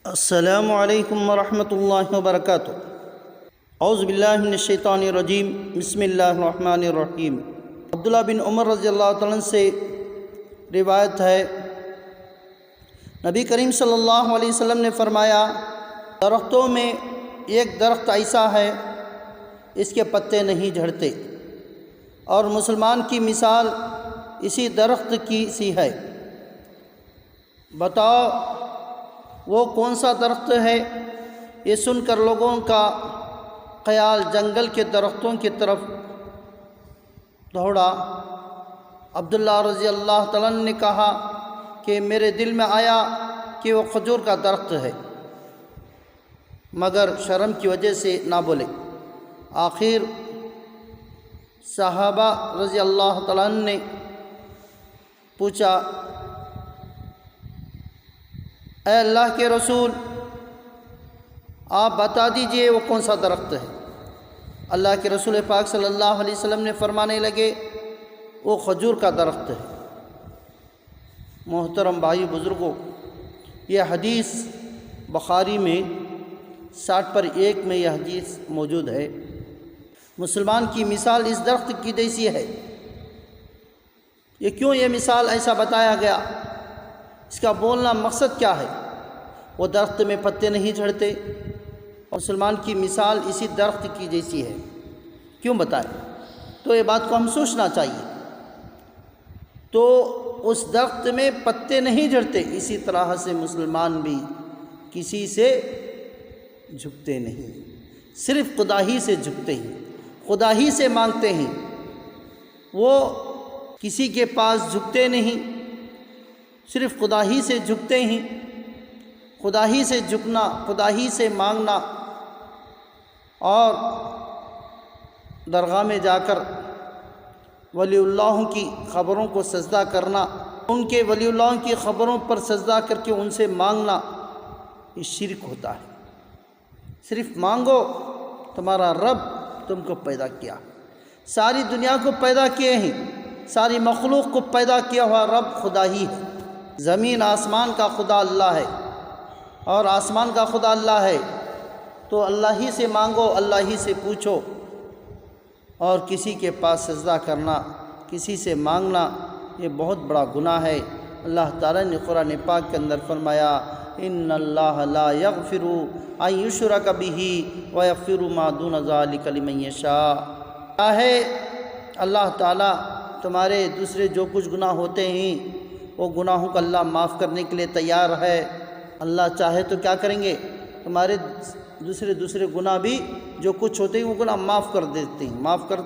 السلام علیکم ورحمۃ اللہ وبرکاتہ۔ اعوذ باللہ من الشیطان الرجیم، بسم اللہ الرحمن الرحیم۔ عبداللہ بن عمر رضی اللہ تعالیٰ عنہ سے روایت ہے، نبی کریم صلی اللہ علیہ وسلم نے فرمایا، درختوں میں ایک درخت ایسا ہے اس کے پتے نہیں جھڑتے، اور مسلمان کی مثال اسی درخت کی سی ہے۔ بتاؤ وہ کون سا درخت ہے؟ یہ سن کر لوگوں کا خیال جنگل کے درختوں کی طرف دوڑا۔ عبداللہ رضی اللہ تعالیٰ عنہ نے کہا کہ میرے دل میں آیا کہ وہ کھجور کا درخت ہے، مگر شرم کی وجہ سے نہ بولے۔ آخر صحابہ رضی اللہ تعالیٰ عنہ نے پوچھا، اے اللہ کے رسول، آپ بتا دیجئے وہ کون سا درخت ہے؟ اللہ کے رسول پاک صلی اللہ علیہ وسلم نے فرمانے لگے، وہ کھجور کا درخت ہے۔ محترم بھائی بزرگوں، یہ حدیث بخاری میں 60/1 میں یہ حدیث موجود ہے۔ مسلمان کی مثال اس درخت کی جیسی ہے۔ یہ کیوں یہ مثال ایسا بتایا گیا؟ اس کا بولنا مقصد کیا ہے؟ وہ درخت میں پتے نہیں جھڑتے، مسلمان کی مثال اسی درخت کی جیسی ہے، کیوں بتائے؟ تو یہ بات کو ہم سوچنا چاہیے۔ تو اس درخت میں پتے نہیں جھڑتے، اسی طرح سے مسلمان بھی کسی سے جھکتے نہیں، صرف خدا ہی سے جھکتے ہیں، خدا ہی سے مانگتے ہیں۔ وہ کسی کے پاس جھکتے نہیں، صرف خدا ہی سے جھکتے ہیں۔ خدا ہی سے جھکنا، خدا ہی سے مانگنا، اور درگاہ میں جا کر ولی اللہ کی خبروں کو سجدہ کرنا، ان کے ولی اللہ کی خبروں پر سجدہ کر کے ان سے مانگنا، یہ شرک ہوتا ہے۔ صرف مانگو، تمہارا رب تم کو پیدا کیا، ساری دنیا کو پیدا کیے ہیں، ساری مخلوق کو پیدا کیا ہوا رب خدا ہی ہے۔ زمین آسمان کا خدا اللہ ہے، اور آسمان کا خدا اللہ ہے، تو اللہ ہی سے مانگو، اللہ ہی سے پوچھو۔ اور کسی کے پاس سجدہ کرنا، کسی سے مانگنا، یہ بہت بڑا گناہ ہے۔ اللہ تعالیٰ نے قرآن پاک کے اندر فرمایا، ان اللہ لا یغفر ان یشرک بہ ویغفر ما دون ذلک لمن یشاء۔ چاہے اللہ تعالیٰ تمہارے دوسرے جو کچھ گناہ ہوتے ہیں، وہ گناہوں کو اللہ معاف کرنے کے لیے تیار ہے۔ اللہ چاہے تو کیا کریں گے؟ تمہارے دوسرے گناہ بھی جو کچھ ہوتے ہیں وہ گناہ معاف کر دیتے ہیں۔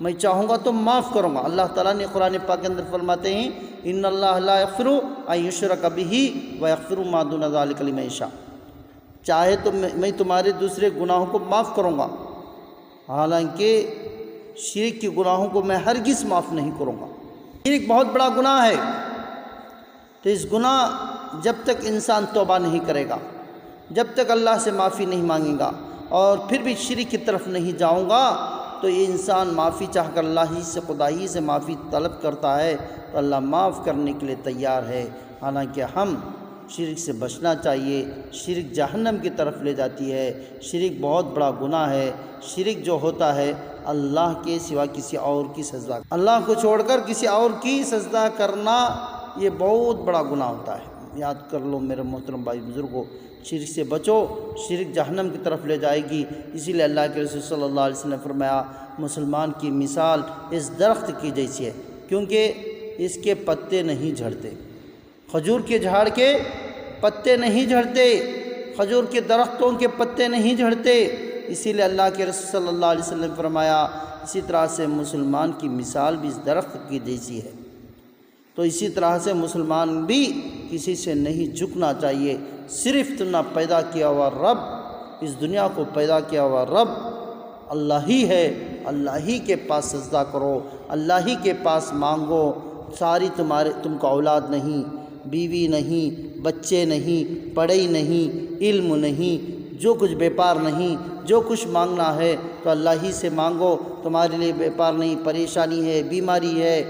میں چاہوں گا تو معاف کروں گا۔ اللہ تعالیٰ نے قرآن پاک کے اندر فرماتے ہیں، ان اللہ لا یغفر ان یشرک بہ ویغفر ما دون ذلک لمن یشاء۔ چاہے تو میں تمہارے دوسرے گناہوں کو معاف کروں گا، حالانکہ شرک کے گناہوں کو میں ہرگز معاف نہیں کروں گا۔ شرک بہت بڑا گناہ ہے، تو اس گناہ جب تک انسان توبہ نہیں کرے گا، جب تک اللہ سے معافی نہیں مانگے گا، اور پھر بھی شرک کی طرف نہیں جاؤں گا، تو یہ انسان معافی چاہ کر اللہ ہی سے، خدا ہی سے معافی طلب کرتا ہے، تو اللہ معاف کرنے کے لیے تیار ہے۔ حالانکہ ہم شرک سے بچنا چاہیے۔ شرک جہنم کی طرف لے جاتی ہے، شرک بہت بڑا گناہ ہے۔ شرک جو ہوتا ہے اللہ کے سوا کسی اور کی سجدہ، اللہ کو چھوڑ کر کسی اور کی سجدہ کرنا، یہ بہت بڑا گناہ ہوتا ہے۔ یاد کر لو میرے محترم بھائی بزرگوں، شرک سے بچو، شرک جہنم کی طرف لے جائے گی۔ اسی لیے اللہ کے رسول صلی اللہ علیہ وسلم نے فرمایا، مسلمان کی مثال اس درخت کی جیسی ہے، کیونکہ اس کے پتے نہیں جھڑتے۔ کھجور کے جھاڑ کے پتے نہیں جھڑتے، کھجور کے درختوں کے پتے نہیں جھڑتے۔ اسی لیے اللہ کے رسول صلی اللہ علیہ وسلم نے فرمایا، اسی طرح سے مسلمان کی مثال بھی اس درخت کی جیسی ہے۔ تو اسی طرح سے مسلمان بھی کسی سے نہیں جھکنا چاہیے۔ صرف تمہیں پیدا کیا ہوا رب، اس دنیا کو پیدا کیا ہوا رب اللہ ہی ہے، اللہ ہی کے پاس سجدہ کرو، اللہ ہی کے پاس مانگو۔ ساری تم کو اولاد نہیں، بیوی نہیں، بچے نہیں، پڑھائی نہیں، علم نہیں، جو کچھ بیپار نہیں، جو کچھ مانگنا ہے تو اللہ ہی سے مانگو۔ تمہارے لیے بیپار نہیں، پریشانی ہے، بیماری ہے،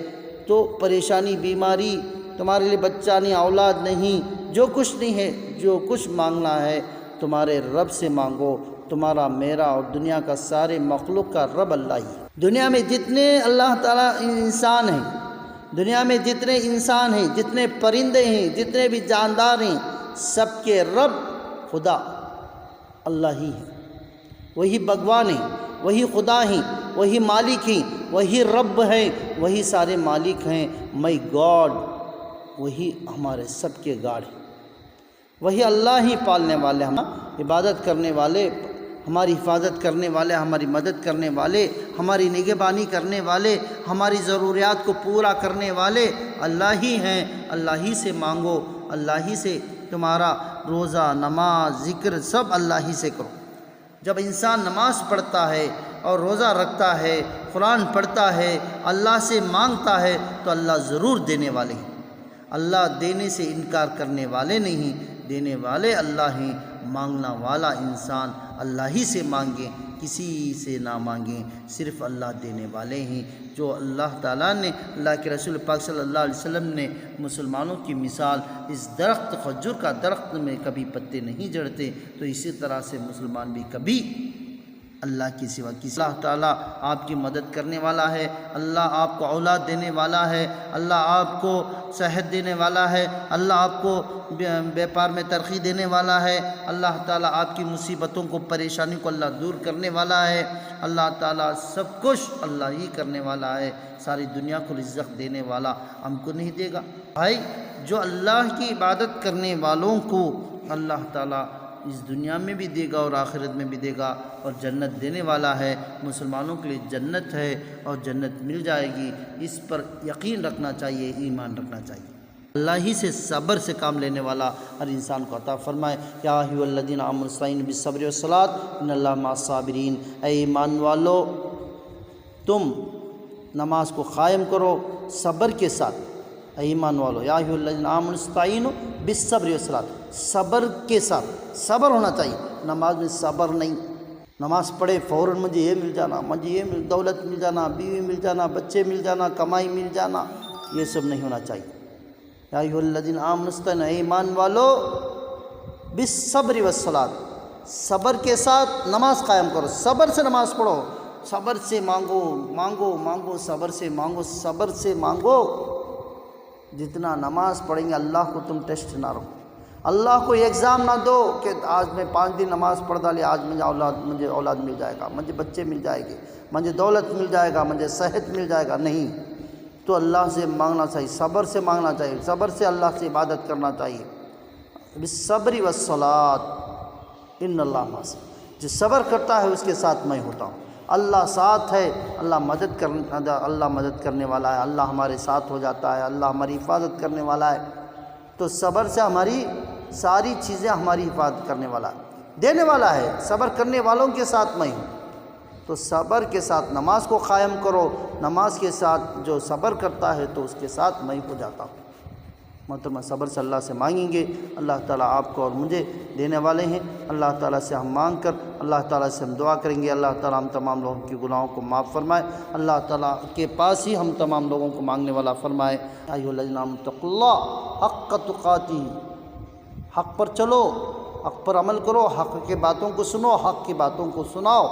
تو پریشانی بیماری تمہارے لیے بچہ نہیں، اولاد نہیں، جو کچھ نہیں ہے، جو کچھ مانگنا ہے تمہارے رب سے مانگو۔ تمہارا، میرا اور دنیا کا سارے مخلوق کا رب اللہ ہی ہے۔ دنیا میں جتنے اللہ تعالیٰ انسان ہیں، دنیا میں جتنے انسان ہیں، جتنے پرندے ہیں، جتنے بھی جاندار ہیں، سب کے رب خدا اللہ ہی ہے۔ وہی بھگوان ہیں، وہی خدا ہیں، وہی مالک ہیں، وہی رب ہیں، وہی سارے مالک ہیں۔ مائی گاڈ، وہی ہمارے سب کے گاڈ ہیں۔ وہی اللہ ہی پالنے والے، ہم عبادت کرنے والے، ہماری حفاظت کرنے والے، ہماری مدد کرنے والے، ہماری نگہبانی کرنے والے، ہماری ضروریات کو پورا کرنے والے اللہ ہی ہیں۔ اللہ ہی سے مانگو، اللہ ہی سے تمہارا روزہ، نماز، ذکر سب اللہ ہی سے کرو۔ جب انسان نماز پڑھتا ہے اور روزہ رکھتا ہے، قرآن پڑھتا ہے، اللہ سے مانگتا ہے تو اللہ ضرور دینے والے ہیں۔ اللہ دینے سے انکار کرنے والے نہیں، دینے والے اللہ ہیں۔ مانگنا والا انسان اللہ ہی سے مانگیں، کسی سے نہ مانگیں، صرف اللہ دینے والے ہیں۔ جو اللہ تعالیٰ نے، اللہ کے رسول پاک صلی اللہ علیہ وسلم نے مسلمانوں کی مثال، اس درخت کھجور کا درخت میں کبھی پتے نہیں جڑتے، تو اسی طرح سے مسلمان بھی کبھی اللہ کی سوا کسی، اللہ تعالیٰ آپ کی مدد کرنے والا ہے، اللہ آپ کو اولاد دینے والا ہے، اللہ آپ کو صحت دینے والا ہے، اللہ آپ کو بیپار میں ترقی دینے والا ہے، اللہ تعالیٰ آپ کی مصیبتوں کو، پریشانی کو اللہ دور کرنے والا ہے، اللہ تعالیٰ سب کچھ اللہ ہی کرنے والا ہے۔ ساری دنیا کو رزق دینے والا ہم کو نہیں دے گا؟ بھائی، جو اللہ کی عبادت کرنے والوں کو اللہ تعالیٰ اس دنیا میں بھی دے گا اور آخرت میں بھی دے گا، اور جنت دینے والا ہے۔ مسلمانوں کے لیے جنت ہے اور جنت مل جائے گی، اس پر یقین رکھنا چاہیے، ایمان رکھنا چاہیے۔ اللہ ہی سے صبر سے کام لینے والا ہر انسان کو عطا فرمائے۔ یا ایھا الذین آمنوا استعینوا بالصبر والصلاۃ ان اللہ مع الصابرین۔ اے ایمان والو، تم نماز کو قائم کرو صبر کے ساتھ۔ اے ایمان والو، یا ایھا الذین آمنوا استعینوا بالصبر والصلاۃ، صبر کے ساتھ، صبر ہونا چاہیے۔ نماز میں صبر نہیں، نماز پڑھے فوراً مجھے یہ مل جانا، مجھے یہ دولت مل جانا، بیوی مل جانا، بچے مل جانا، کمائی مل جانا، یہ سب نہیں ہونا چاہیے۔ یا ایھا الذین آمنوا استعینوا، اے ایمان والو، بالصبر والصلاۃ، صبر کے ساتھ نماز قائم کرو، صبر سے نماز پڑھو، صبر سے مانگو، مانگو مانگو، صبر سے مانگو، صبر سے مانگو۔ جتنا نماز پڑھیں گے اللہ کو تم ٹیسٹ نہ رکھو، اللہ کو ایگزام نہ دو کہ آج میں 5 دن نماز پڑھ ڈالی، آج مجھے اولاد مل جائے گا، مجھے بچے مل جائے گے، مجھے دولت مل جائے گا، مجھے صحت مل جائے گا۔ نہیں، تو اللہ سے مانگنا چاہیے، صبر سے مانگنا چاہیے، صبر سے اللہ سے عبادت کرنا چاہیے۔ بالصبر والصلاۃ ان اللہ مع الصابرین، جو صبر کرتا ہے اس کے ساتھ میں ہوتا ہوں۔ اللہ ساتھ ہے، اللہ مدد کرنے والا ہے، اللہ ہمارے ساتھ ہو جاتا ہے، اللہ ہماری حفاظت کرنے والا ہے۔ تو صبر سے ہماری ساری چیزیں، ہماری حفاظت کرنے والا ہے، دینے والا ہے۔ صبر کرنے والوں کے ساتھ میں ہوں، تو صبر کے ساتھ نماز کو قائم کرو، نماز کے ساتھ جو صبر کرتا ہے تو اس کے ساتھ میں ہو جاتا ہوں۔ محترمہ، صبر سے اللہ سے مانگیں گے، اللہ تعالیٰ آپ کو اور مجھے دینے والے ہیں۔ اللہ تعالیٰ سے ہم مانگ کر اللہ تعالیٰ سے ہم دعا کریں گے، اللہ تعالیٰ ہم تمام لوگوں کے گناہوں کو معاف فرمائے، اللہ تعالیٰ کے پاس ہی ہم تمام لوگوں کو مانگنے والا فرمائے۔ ایھا الذین آمنوا اتقوا اللہ حق تقاتہ، حق پر چلو، حق پر عمل کرو، حق کی باتوں کو سنو، حق کی باتوں کو سناؤ۔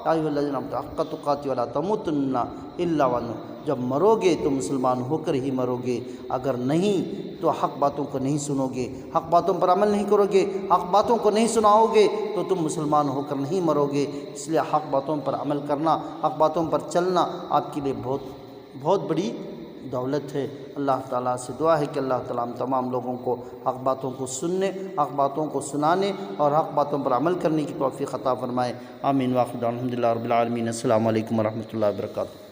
ایھا الذین آمنوا حق تقاتہ ولا تموتن الا وانتم، جب مرو گے تو مسلمان ہو کر ہی مرو گے، اگر نہیں تو حق باتوں کو نہیں سنو گے، حق باتوں پر عمل نہیں کرو گے، حق باتوں کو نہیں سناؤ گے تو تم مسلمان ہو کر نہیں مرو گے۔ اس لیے حق باتوں پر عمل کرنا، حق باتوں پر چلنا آپ کے لیے بہت بہت بڑی دولت ہے۔ اللہ تعالیٰ سے دعا ہے کہ اللہ تعالیٰ ہم تمام لوگوں کو حق باتوں کو سننے، حق باتوں کو سنانے اور حق باتوں پر عمل کرنے کی توفیق عطا فرمائے۔ آمین۔ واخر دعوانا الحمدللہ رب العالمین۔ السلام علیکم ورحمۃ اللہ وبرکاتہ۔